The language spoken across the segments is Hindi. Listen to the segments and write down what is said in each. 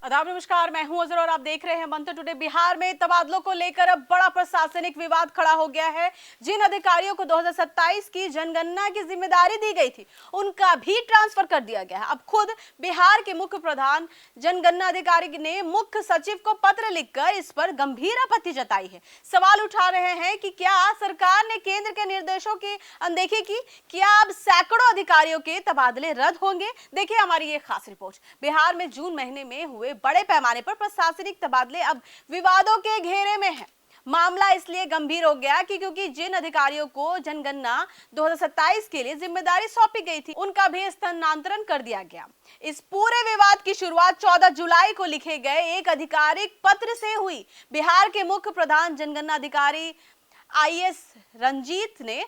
आदाब नमस्कार, मैं हूं अजर और आप देख रहे हैं मंत्र टुडे। बिहार में तबादलों को लेकर अब बड़ा प्रशासनिक विवाद खड़ा हो गया है। जिन अधिकारियों को 2027 की जनगणना की जिम्मेदारी दी गई थी, उनका भी ट्रांसफर कर दिया गया है। अब खुद बिहार के मुख्य प्रधान जनगणना अधिकारी ने मुख्य सचिव को पत्र लिखकर इस पर गंभीर आपत्ति जताई है। सवाल उठा रहे हैं कि क्या सरकार ने केंद्र के निर्देशों की अनदेखी की? क्या अब सैकड़ों अधिकारियों के तबादले रद्द होंगे? देखिए हमारी ये खास रिपोर्ट। बिहार में जून महीने में हुए बड़े पैमाने पर प्रशासनिक तबादले अब विवादों के घेरे में हैं। मामला इसलिए गंभीर हो गया कि क्योंकि जिन अधिकारियों को जनगणना 2027 के लिए जिम्मेदारी सौंपी गई थी, उनका भी स्थानांतरण कर दिया गया। इस पूरे विवाद की शुरुआत 14 जुलाई को लिखे गए एक आधिकारिक पत्र से हुई। बिहार के मुख्य प्रधान जनगणना अधिकारी IAS रंजीत ने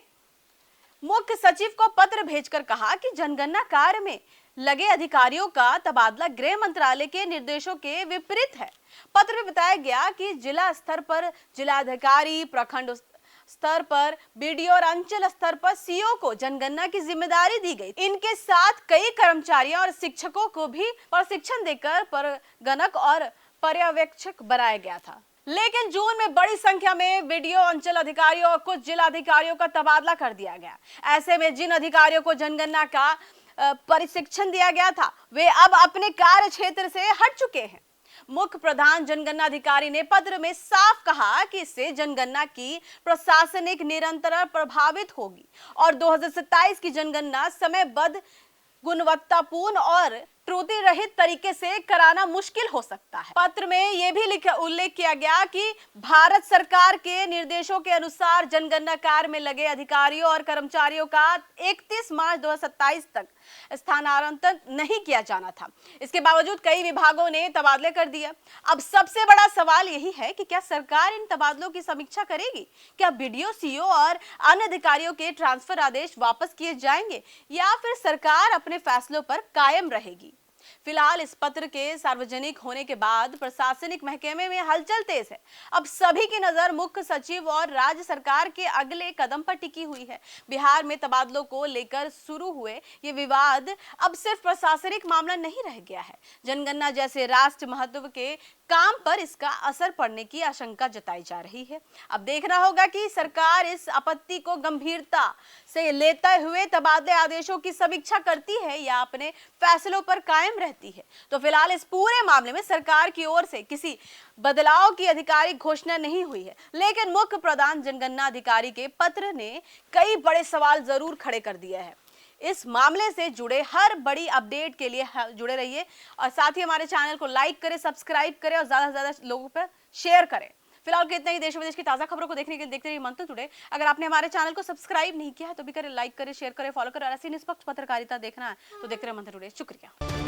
मुख्य सचिव को पत्र भेजकर कहा कि जनगणना कार्य में लगे अधिकारियों का तबादला गृह मंत्रालय के निर्देशों के विपरीत है। पत्र में बताया गया कि जिला स्तर पर जिलाधिकारी, प्रखंड स्तर पर BDO और अंचल स्तर पर CO को जनगणना की जिम्मेदारी दी गई। इनके साथ कई कर्मचारियों और शिक्षकों को भी प्रशिक्षण देकर परगणक और पर्यवेक्षक बनाया गया था। लेकिन जून में बड़ी संख्या में BDO, अंचल अधिकारियों और कुछ जिला अधिकारियों का तबादला कर दिया गया। ऐसे में जिन अधिकारियों को जनगणना का प्रशिक्षण दिया गया था, वे अब अपने कार्य क्षेत्र से हट चुके हैं। मुख्य प्रधान जनगणना अधिकारी ने पत्र में साफ कहा कि इससे जनगणना की प्रशासनिक निरंतरता प्रभावित होगी और 2027 की जनगणना समयबद्ध, गुणवत्तापूर्ण और त्रुटि रहित तरीके से कराना मुश्किल हो सकता है। पत्र में यह भी उल्लेख किया गया कि भारत सरकार के निर्देशों के अनुसार जनगणना कार्य में लगे अधिकारियों और कर्मचारियों का 31 मार्च 2027 तक स्थानांतरण नहीं किया जाना था। इसके बावजूद कई विभागों ने तबादले कर दिया। अब सबसे बड़ा सवाल यही है कि क्या सरकार इन तबादलों की समीक्षा करेगी? क्या BDO, CO और अन्य अधिकारियों के ट्रांसफर आदेश वापस किए जाएंगे या फिर सरकार अपने फैसलों पर कायम रहेगी? फिलहाल इस पत्र के सार्वजनिक होने के बाद प्रशासनिक महकमे में हलचल तेज है। अब सभी की नजर मुख्य सचिव और राज्य सरकार के अगले कदम पर टिकी हुई है। बिहार में तबादलों को लेकर शुरू हुए ये विवाद अब सिर्फ प्रशासनिक मामला नहीं रह गया है। जनगणना जैसे राष्ट्र महत्व के काम पर इसका असर पड़ने की आशंका जताई जा रही है। अब देखना होगा कि सरकार इस आपत्ति को गंभीरता से लेते हुए तबादले आदेशों की समीक्षा करती है या अपने फैसलों पर कायम रहती है। तो फिलहाल इस पूरे मामले में सरकार की ओर से किसी बदलाव की आधिकारिक घोषणा नहीं हुई है, लेकिन मुख्य प्रधान जनगणना अधिकारी के पत्र ने कई बड़े सवाल जरूर खड़े कर दिए हैं। इस मामले से जुड़े हर बड़ी अपडेट के लिए जुड़े रहिए और साथ ही हमारे चैनल को लाइक करें, सब्सक्राइब करें और ज्यादा से ज्यादा लोगों पर शेयर करें। फिलहाल कितना ही देश विदेश की ताजा खबरों को देखने के लिए देखते रहिए मंत्र टुडे। अगर आपने हमारे चैनल को सब्सक्राइब नहीं किया है तो भी करें, लाइक करें, शेयर करें, फॉलो करें और ऐसी निष्पक्ष पत्रकारिता देखना है तो देखते रहिए मंत्र टुडे। शुक्रिया।